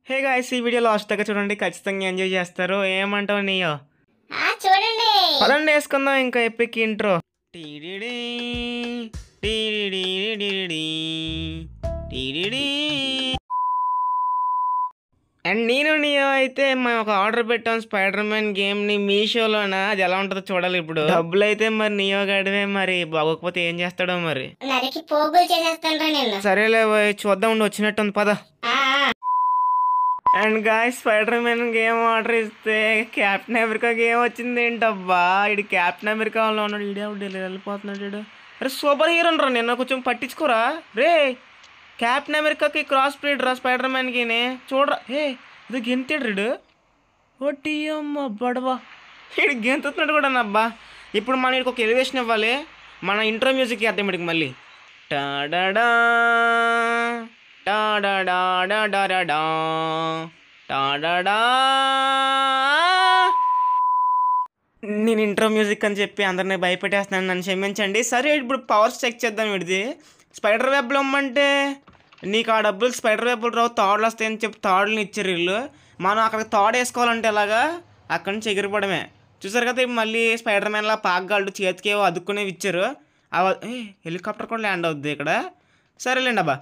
Hey guys ఈ video last దాకా చూడండి, ఖచ్చితంగా ఎంజాయ్ చేస్తారు. ఏమంటావు నీయో? చూడండి. పదండి వేసుకుందాం ఇంకా ఎపిక్ ఇంట్రో. టీడిడీ టీడిడీ టీడిడీ. అండ్ నేను నియో అయితే మేము ఒక ఆర్డర్ పెట్టాం స్పైడర్ మ్యాన్ గేమ్ని మీషోలోన. అది ఎలా ఉంటుందో చూడాలి. ఇప్పుడు డబ్బులు అయితే మరి నియో గడివే, మరి బాగోకపోతే ఏం చేస్తాడో మరి. నరికి పోగులు చేసేస్తాను నేను. సరేలే చూద్దాం, ఉండి వచ్చినట్టుంది పద. And guys spider man game order ఇస్తే క్యాప్టెన్ అమెరికా గేమ్ వచ్చింది. ఏంటబ్బా ఇడు క్యాప్టెన్ అమెరికాలో ఉన్నాడు, ఈడే వెళ్ళిపోతున్నాడు వీడు. అరే సూపర్ హీరో రా, నిన్న కొంచెం పట్టించుకోరా రే. క్యాప్టెన్ అమెరికాకి క్రాస్ బ్రీడ్ రా స్పైడర్ మ్యాన్కి. చూడరా ఏ ఇది గెంతాడు రీడు. ఓటీ అమ్మ బడవా, వీడు గెంతుతున్నాడు కూడా అబ్బా. ఇప్పుడు మనం వీడికి ఒక ఎలివేషన్ ఇవ్వాలి. మన ఇంట్రో మ్యూజిక్ వేద్దాం వీడికి మళ్ళీ. Tada Tada Tada. నేను ఇంట్రో మ్యూజిక్ అని చెప్పి అందరినీ భయపెట్టేస్తున్నాను, నన్ను క్షమించండి. సరే ఇప్పుడు పవర్స్ చెక్ చేద్దాం వీడిది. స్పైడర్ వెబ్లు ఇమ్మంటే నీకు ఆ డబ్బులు స్పైడర్ వెబ్లు రావు, తాడులు వస్తాయని చెప్పి తాడులను ఇచ్చారు వీళ్ళు. మనం అక్కడికి తాడు వేసుకోవాలంటే ఎలాగా అక్కడి నుంచి ఎగిరిపడమే. చూసారు కదా ఇప్పుడు మళ్ళీ స్పైడర్ మ్యాన్లా పాకగాళ్ళు చేతికి అదుక్కునేవి ఇచ్చారు. హెలికాప్టర్ కూడా ల్యాండ్ అవుద్ది ఇక్కడ. సరేలేండి అబ్బా,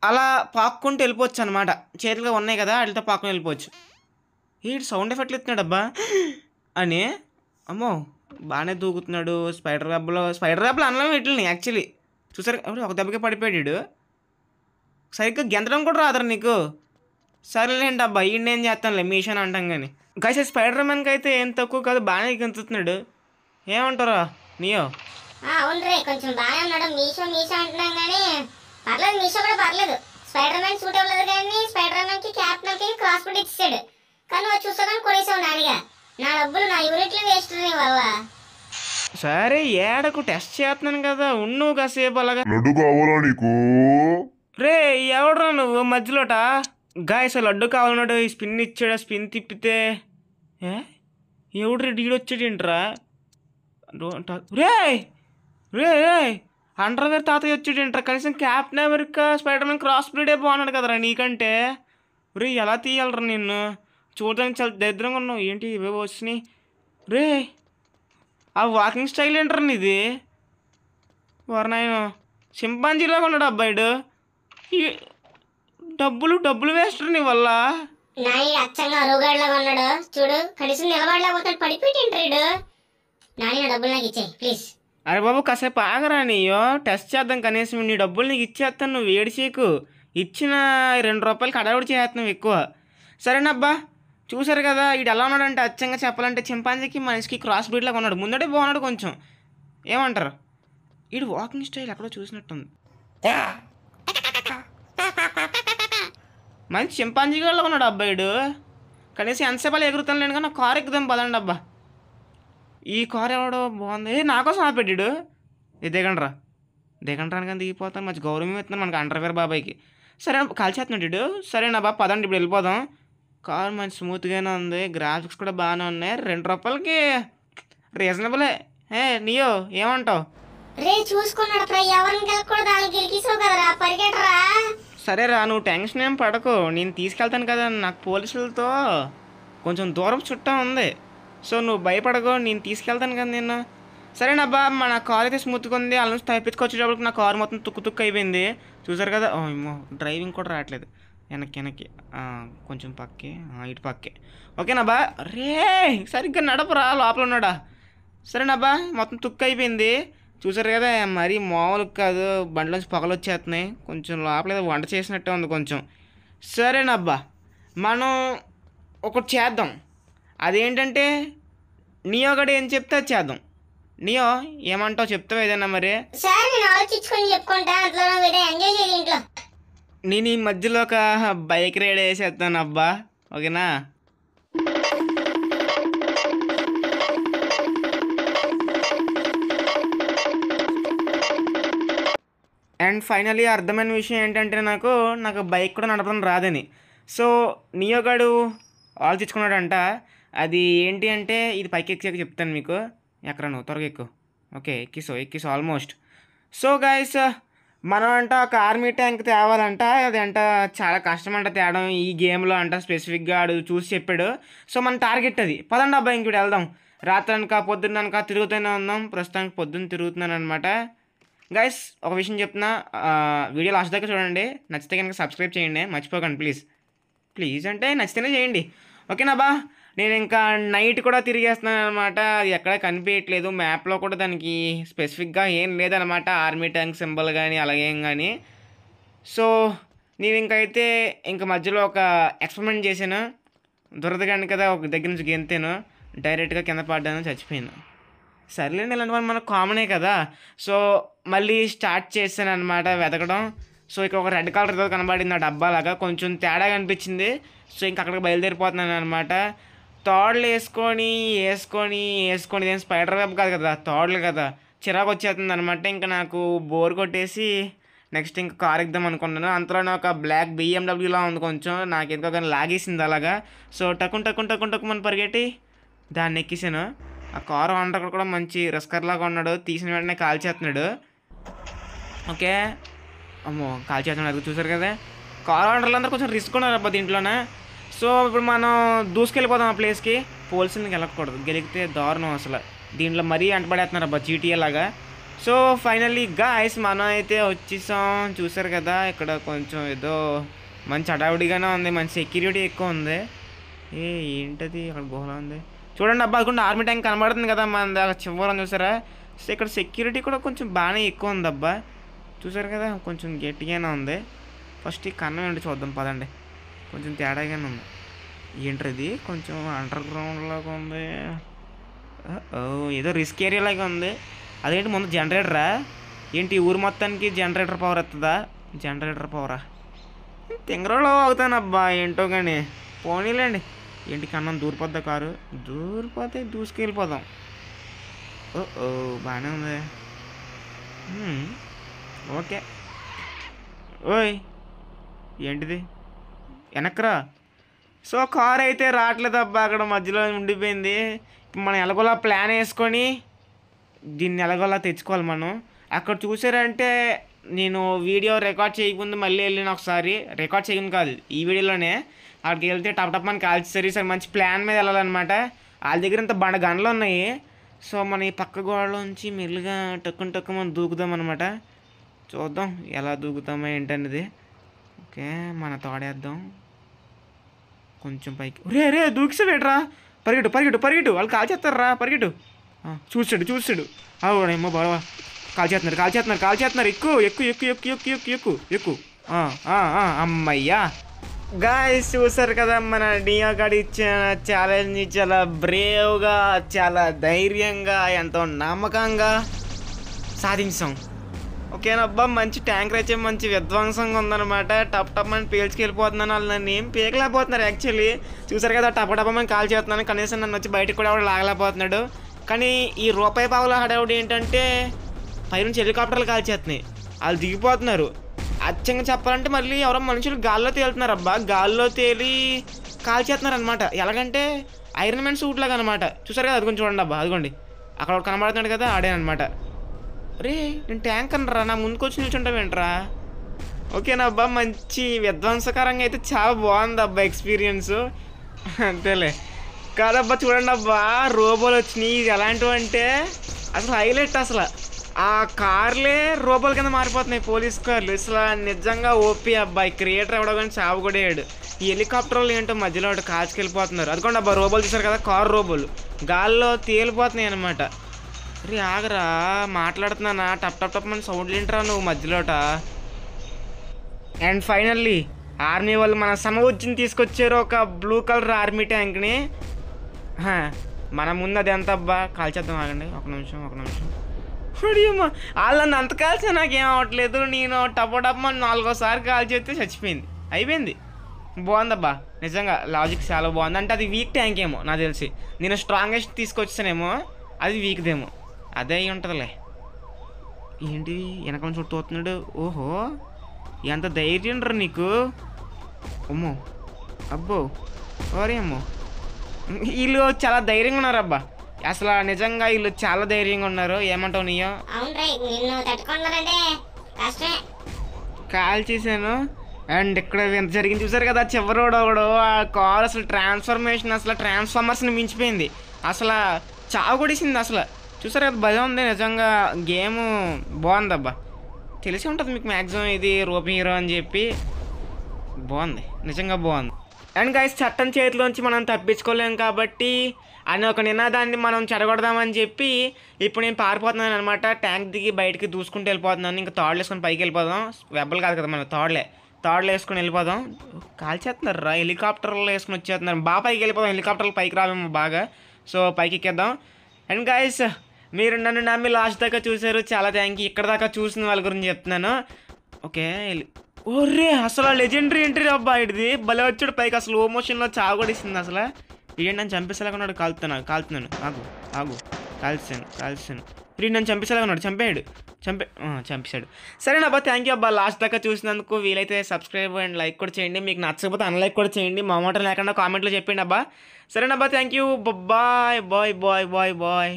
అలా పాక్కుంటూ వెళ్ళిపోవచ్చు అనమాట. చేతులుగా ఉన్నాయి కదా వాటితో పాక్కుని వెళ్ళిపోవచ్చు. ఈ సౌండ్ ఎఫెక్ట్లు ఇస్తున్నాడు అబ్బా అని. అమ్మో బాగానే దూకుతున్నాడు. స్పైడర్ వెబ్లో అనలేము వీటిని యాక్చువల్లీ. చూసారు ఒక దెబ్బకే పడిపోయాడు. సరిగ్గా గెంతడం కూడా రాదరా నీకు. సరేలేండి అబ్బా, ఈ నేను చేస్తానులే మీషన్ అంటాం కానీ. గైస్ స్పైడర్ మ్యాన్కి అయితే ఏం తక్కువ కాదు, బాగానే గెంతుతున్నాడు. ఏమంటారా నీయో? అవును కొంచెం బాగానే ఉన్నాడు. మీషో అంటున్నాం కానీ పర్లేదు, మీషో కూడా పర్లేదు. స్పైడర్ మ్యాన్ సూట్ అవ్వలేదు కానీ స్పైడర్ మ్యాన్ కి క్యాప్టెన్ కి క్రాస్ బీట్ ఇచ్చాడు. కానీ వాడు చూసాను కొడేసావు నాడిగా. నా డబ్బులు నా యూనిట్లు వేస్ట్ వల్ల. సరే ఏడకు టెస్ట్ చేస్తున్నాను కదా, ఉన్ను కాసేపు అలాగా. లడ్డు కావాలా నీకు? రే ఎవడరా నువ్వు మధ్యలోట? గాయస్ లడ్డు కావాలన్నాడు, ఈ స్పిన్ ఇచ్చాడు. స్పిన్ తిప్పితే ఎవడు డీడు వచ్చాడేంట్రా? రే రే రే అండర్వేర్ తాతయ్య వచ్చాడేంట్రా? కనీసం Captain America Spider Man cross బ్రీడే బాగున్నాడు కదరా నీకంటే. రే ఎలా తీయాలరా నిన్ను? చూడడానికి చాలా దరిద్రంగా ఉన్నావు. ఏంటి ఇవే వచ్చినాయి రే? ఆ వాకింగ్ స్టైల్ ఏంట్రా నీది? వరనాయన చింపాంజీలాగా ఉన్నాడు అబ్బాయిడు. ఈ డబ్బులు వేస్ట్ నీ వల్ల. నాయుడు అచ్చంగా అరుగాడులాగా ఉన్నాడు చూడు. కనీసం నిలబడలేకపోతాడు, పడిపోయింటాడు. నాని నా డబ్బులు నాకు ఇచ్చేయి ప్లీజ్. అరే బాబు కాసేపు ఆగరా నీయో, టెస్ట్ చేద్దాం. కనీసం నీ డబ్బులు నీకు ఇచ్చేస్తాను, నువ్వు ఏడు చేయకు. ఇచ్చిన ₹2 కడవుడు చేస్తున్నావు ఎక్కువ. సరేనబ్బా, చూసారు కదా వీడు ఎలా ఉన్నాడంటే అచ్చంగా చెప్పాలంటే చింపాంజీకి మనిషికి క్రాస్ బ్రీడ్లాగా ఉన్నాడు. ముందడే బాగున్నాడు కొంచెం. ఏమంటారు? వీడు వాకింగ్ స్టైల్ ఎక్కడో చూసినట్టుంది. మంచి చింపాంజీ గడ్లో ఉన్నాడు అబ్బాయిడు. కనీసం ఎంతసేపు అలా ఎగురుతాను లేను కానీ నా కారు ఎక్కుదాం పదండి అబ్బా. ఈ కారు ఎవడో బాగుంది, నాకోసం ఆపెట్టాడు. దిగండ్రా అని కానీ దిగిపోతాను. మంచి గౌరవం ఇస్తున్నాను మనకి అండర్వేర్ బాబాయ్కి. సరే కాల్చేస్తున్నాడు వీడు. సరేనా బా పదండి ఇప్పుడు వెళ్ళిపోదాం. కారు మంచి స్మూత్గానే ఉంది, గ్రాఫిక్స్ కూడా బాగానే ఉన్నాయి. ₹2 రీజనబులే. నీయో ఏమంటావు? రే చూసుకున్నాడు ఎవరిని గెలకూడదు, వాళ్ళు గెలికిసావు కదరా, పరిగెట్టరా. సరేరా నువ్వు టెన్షన్ ఏం పడకు, నేను తీసుకెళ్తాను కదా. నాకు పోలీసులతో కొంచెం దూరం చుట్టం ఉంది. సో నువ్వు భయపడకు, నేను తీసుకెళ్తాను కదా నిన్ను. సరేనబ్బా, మన కార్ అయితే స్మూత్గా ఉంది. వాళ్ళ నుంచి తప్పించుకొచ్చేటప్పటికి నా కారు మొత్తం తుక్కు అయిపోయింది. చూసారు కదా. ఏమో డ్రైవింగ్ కూడా రావట్లేదు. వెనక్కి కొంచెం పక్కే, ఇటు పక్కే. ఓకేనాబ్బా. రే సరిగ్గా నడపరా, లోపల ఉన్నాడా? సరేనబ్బా, మొత్తం తుక్కు అయిపోయింది. చూసారు కదా మరీ మామూలు కాదు, బండిలోంచి పొగలు వచ్చేస్తున్నాయి. కొంచెం లోపల ఏదో వంట చేసినట్టే ఉంది కొంచెం. సరేనబ్బా, మనం ఒకటి చేద్దాం. అదేంటంటే నియో గడు ఏం చెప్తే అది చేద్దాం. నియో ఏమంటావు, చెప్తావు ఏదైనా మరి? నేను ఈ మధ్యలో ఒక బైక్ రైడ్ వేసేస్తాను అబ్బా, ఓకేనా? అండ్ ఫైనలీ అర్థమైన విషయం ఏంటంటే నాకు బైక్ కూడా నడపడం రాదని. సో నియో గడు ఆలోచించుకున్నాడంట. అది ఏంటి అంటే ఇది పైకి ఎక్కాక చెప్తాను మీకు. ఎక్కడ నువ్వు త్వరగా ఎక్కువ. ఓకే ఎక్కిసో ఆల్మోస్ట్. సో గైస్ మనం అంట ఒక ఆర్మీ ట్యాంక్ తేవాలంట. అది అంట చాలా కష్టం అంట తేవడం ఈ గేమ్లో అంట. స్పెసిఫిక్గా ఆడు చూసి చెప్పాడు. సో మన టార్గెట్ అది. పదండి అబ్బాయి ఇంక వెళ్దాం. రాత్రి అనక పొద్దున్న అనక తిరుగుతూనే ఉందాం. ప్రస్తుతానికి పొద్దున్న తిరుగుతున్నాను అనమాట. గైస్ ఒక విషయం చెప్తున్నా, వీడియో లాస్ట్ దాకా చూడండి. నచ్చితే కనుక సబ్స్క్రైబ్ చేయండి, మర్చిపోకండి ప్లీజ్. ప్లీజ్ అంటే నచ్చితేనే చేయండి, ఓకేనా బా. నేను ఇంకా నైట్ కూడా తిరిగేస్తున్నాను అనమాట. అది ఎక్కడ కనిపించట్లేదు మ్యాప్లో కూడా. దానికి స్పెసిఫిక్గా ఏం లేదనమాట, ఆర్మీ ట్యాంక్ సింబల్ కానీ అలాగేం కానీ. సో నేను ఇంకైతే ఇంక మధ్యలో ఒక ఎక్స్పెరిమెంట్ చేశాను. దొరదగాని కదా ఒక దగ్గర నుంచి గెంతాను, డైరెక్ట్గా కింద పడ్డాను, చచ్చిపోయాను. సర్లేండి, ఇలాంటి వాళ్ళు మనకు కామనే కదా. సో మళ్ళీ స్టార్ట్ చేశాను అనమాట వెతకడం. సో ఇక్కడ ఒక రెడ్ కలర్ ఏదో కనబడింది ఆ డబ్బాలాగా, కొంచెం తేడాగా అనిపించింది. సో ఇంక అక్కడికి బయలుదేరిపోతున్నాను అనమాట. తాడులు వేసుకొని ఇదేం స్పైడర్ వెబ్ కాదు కదా, తాడులు కదా, చిరాకు వచ్చేస్తుంది అనమాట. ఇంకా నాకు బోర్ కొట్టేసి నెక్స్ట్ ఇంకా కార్ ఎక్కుదాం అనుకున్నాను. అంతలోనే ఒక బ్లాక్ BMW ఉంది, కొంచెం నాకు ఎందుకో కానీ లాగేసింది అలాగా. సో టక్కుని పరిగెట్టి దాన్ని ఎక్కేసాను. ఆ కారు ఓనర్ కూడా మంచి రిస్కర్ లాగా ఉన్నాడు, తీసిన వెంటనే కాల్ చేస్తున్నాడు. ఓకే, అమ్మో కాల్ చేస్తున్నాడు, చూసారు కదా. కారు ఓనర్లు అందరూ కొంచెం రిస్క్ ఉన్నారు అబ్బా దీంట్లోనే. సో ఇప్పుడు మనం దూసుకెళ్ళిపోదాం ఆ ప్లేస్కి. పోలీసులకి వెళ్ళకూడదు, గెలిగితే దారుణం అసలు. దీంట్లో మరీ అంటపడేస్తున్నారు అబ్బా GTA లాగా. సో ఫైనల్లీ గాయ్స్ మనం అయితే వచ్చేసాం. చూసారు కదా, ఇక్కడ కొంచెం ఏదో మంచి హడావుడిగానే ఉంది, మంచి సెక్యూరిటీ ఎక్కువ ఉంది. ఏంటది అక్కడ గుహలా ఉంది చూడండి అబ్బా. అనుకుంటే ఆర్మీ ట్యాంక్ కనబడుతుంది కదా మన చివరం, చూసారా. సో ఇక్కడ సెక్యూరిటీ కూడా కొంచెం బాగానే ఎక్కువ ఉంది అబ్బా, చూసారు కదా. కొంచెం గట్టిగానే ఉంది. ఫస్ట్ ఈ కన్నం ఏంటి చూద్దాం పదండి. కొంచెం తేడాగానే ఉంది. ఏంటది కొంచెం అండర్ గ్రౌండ్ లాగా ఉంది. ఏదో రిస్క్ ఏరియా లాగా ఉంది. అదేంటి ముందు జనరేటరా ఏంటి? ఊరు మొత్తానికి జనరేటర్ పవర్ వస్తుందా? జనరేటర్ పవరా? తింగరలో అవుతానబ్బా ఏంటో కానీ. పోనీలేండి. ఏంటి కన్నం దూరిపోద్దా కారు? దూరిపోతే దూసుకెళ్ళిపోదాం. ఓ బాగానే ఉంది. ఓకే. ఓయ్ ఏంటిది వెనక్రా. సో కార్ అయితే రావట్లేదు అబ్బా, అక్కడ మధ్యలో ఉండిపోయింది. మనం ఎలాగోలా ప్లాన్ వేసుకొని దీన్ని ఎలాగోలా తెచ్చుకోవాలి మనం. అక్కడ చూసారంటే నేను వీడియో రికార్డ్ చేయకముందు మళ్ళీ వెళ్ళిన ఒకసారి, రికార్డ్ చేయకుండా కాదు ఈ వీడియోలోనే, అక్కడికి వెళ్తే టప్ మనకి కాల్చేసరి సరే మంచి ప్లాన్ మీద వెళ్ళాలన్నమాట. వాళ్ళ దగ్గర ఇంత గన్లు ఉన్నాయి. సో మన ఈ పక్క గోడలోంచి మెల్లిగా టక్కు మనం దూకుదాం అనమాట. చూద్దాం ఎలా దూకుతామో ఏంటనేది. ఓకే మన తోడేద్దాం కొంచెం పైకి. రే దూకిసావేట్రా, పరిగెట్టు వాళ్ళు కాల్ చేస్తారా, పరిగెట్టు. చూసాడు అవునేమో బావా, కాల్ చేస్తున్నారు. ఎక్కు. అమ్మయ్యా. గాయ్స్ చూసారు కదా, మన డియో గాడు ఇచ్చిన ఛాలెంజ్ని చాలా బ్రేవ్గా, చాలా ధైర్యంగా, ఎంతో నమ్మకంగా సాధించాం. ఓకేనబ్బా, మంచి ట్యాంకర్ అయితే మంచి విధ్వంసంగా ఉందన్నమాట. టప్ అని పేల్చుకెళ్ళిపోతున్నాను. వాళ్ళు నన్ను ఏం పీకలేకపోతున్నారు యాక్చువల్లీ. చూసారు కదా, టప్పని కాల్ చేస్తున్నాను. కనీసం నన్ను వచ్చి బయటకు కూడా ఎవడు లాగలేకపోతున్నాడు. కానీ ఈ రూపాయి పావుల హడావుడి ఏంటంటే పైనుంచి హెలికాప్టర్లు కాల్ చేస్తున్నాయి, వాళ్ళు దిగిపోతున్నారు. అచ్చంగా చెప్పాలంటే మళ్ళీ ఎవరో మనుషులు గాల్లో తేలుతున్నారు అబ్బా, గాల్లో తేలి కాల్ చేస్తున్నారు అనమాట. ఎలాగంటే ఐరన్ మ్యాన్ సూట్ లాగా అనమాట. చూసారు కదా, అది కొంచెం చూడండి అబ్బా, అదిగోండి అక్కడ కనబడుతున్నాడు కదా, ఆడేనమాట. రే నేను ట్యాంక్ అనరా, నా ముందుకు వచ్చి నిల్చుంటావేంట్రా. ఓకేనా అబ్బా, మంచి విధ్వంసకరంగా అయితే చాలా బాగుంది అబ్బా ఎక్స్పీరియన్స్. అంతేలే కాదబ్బా. చూడండి అబ్బా, రోబోలు వచ్చినాయి. ఇది ఎలాంటివి అంటే అసలు హైలైట్. అసలు ఆ కార్లే రోబోల కింద మారిపోతున్నాయి, పోలీస్ కార్లు. అసలు నిజంగా ఓపీ అబ్బాయి. క్రియేటర్ ఎవడో కానీ చావు కూడా వేయడు. ఈ హెలికాప్టర్లు ఏంటో మధ్యలో కాచుకెళ్ళిపోతున్నారు. అదిగోండి అబ్బా, రోబోలు చూసారు కదా, కారు రోబోలు గాల్లో తేలిపోతున్నాయి అనమాట. రే ఆగరా, మాట్లాడుతున్నానా, టప్ మన సౌండ్లు ఏంటరా నువ్వు మధ్యలోట. అండ్ ఫైనల్లీ ఆర్మీ వాళ్ళు మన సమవుజ్జిని తీసుకొచ్చారు, ఒక బ్లూ కలర్ ఆర్మీ ట్యాంక్ని. మన ముందు అది ఎంత అబ్బా, కాల్చేద్దాం. ఆగండి ఒక నిమిషం. అమ్మా వాళ్ళని అంత కాల్చా నాకేం అవ్వట్లేదు. నేను టప్పని 4వ కాల్ చేస్తే చచ్చిపోయింది, అయిపోయింది. బాగుందబ్బా నిజంగా, లాజిక్ చాలా బాగుంది. అంటే అది వీక్ ట్యాంక్ ఏమో నాకు తెలిసి. నేను స్ట్రాంగెస్ట్ తీసుకొచ్చానేమో, అది వీక్దేమో, అదే అయి ఉంటుందిలే. ఏంటి వెనక చుట్టూ వస్తున్నాడు. ఓహో ఎంత ధైర్యం రా నీకు. అమ్మో అబ్బో ఓరే అమ్మో, వీళ్ళు చాలా ధైర్యంగా ఉన్నారు అబ్బా. అసలు నిజంగా వీళ్ళు చాలా ధైర్యంగా ఉన్నారు. ఏమంటావు నీయో? అవును రే, నిన్ను తట్టుకున్నారంటే కష్టమే. కాల్ చేశాను. అండ్ ఇక్కడ ఎంత జరిగింది చూసారు కదా, చివరోడు ఒకడు ఆ కాల్ అసలు ట్రాన్స్ఫర్మేషన్ అసలు ట్రాన్స్ఫార్మర్స్ని మించిపోయింది. అసలు చావకొడేసింది అసలు. చూసారు కదా, భయం ఉంది నిజంగా. గేమ్ బాగుందబ్బా. తెలిసి ఉంటుంది మీకు మ్యాక్సిమం ఇది రూపీ హీరో అని చెప్పి. బాగుంది, నిజంగా బాగుంది. అండ్ గైస్, చట్టం చేతిలోంచి మనం తప్పించుకోలేం కాబట్టి అని ఒక నినాదాన్ని మనం చెడగొడదామని చెప్పి ఇప్పుడు నేను పారిపోతున్నాను అనమాట. ట్యాంక్ దిగి బయటికి దూసుకుంటూ వెళ్ళిపోతున్నాను. ఇంకా తాడులు వేసుకొని పైకి వెళ్ళిపోదాం. వెబ్బలు కాదు కదా, మనం తాడులు వేసుకొని వెళ్ళిపోదాం. కాల్చేస్తున్నారు రా, హెలికాప్టర్లు వేసుకొని వచ్చేస్తున్నారు. బాగా పైకి వెళ్ళిపోదాం. హెలికాప్టర్లు పైకి రావేమో బాగా. సో పైకి ఎక్కేద్దాం. అండ్ గైస్, మీరు నన్ను నమ్మి లాస్ట్ దాకా చూసారు, చాలా థ్యాంక్ యూ. ఇక్కడ దాకా చూసిన వాళ్ళ గురించి చెప్తున్నాను. ఓకే, ఓర్రే అసలు లెజెండరీ ఎంట్రీ అబ్బా ఇది. భలే వచ్చాడు పైకి. అసలు స్లో మోషన్లో చావగొడిస్తుంది అసలు. ఏంటి నన్ను చంపేసేలాగా కాలుతున్నాను. ఆగు కాల్చాను. ఇప్పుడు నన్ను చంపేసేలాగా ఉన్నాడు. చంపేశాడు. సరేనబ్బా, థ్యాంక్ యూ అబ్బా లాస్ట్ దాకా చూసినందుకు. వీలైతే సబ్స్క్రైబ్ అండ్ లైక్ కూడా చేయండి. మీకు నచ్చకపోతే అన్లైక్ కూడా చేయండి. మా మాట లేకుండా కామెంట్లో చెప్పండి అబ్బా. సరేనబ్బా, థ్యాంక్ యూ. బాయ్.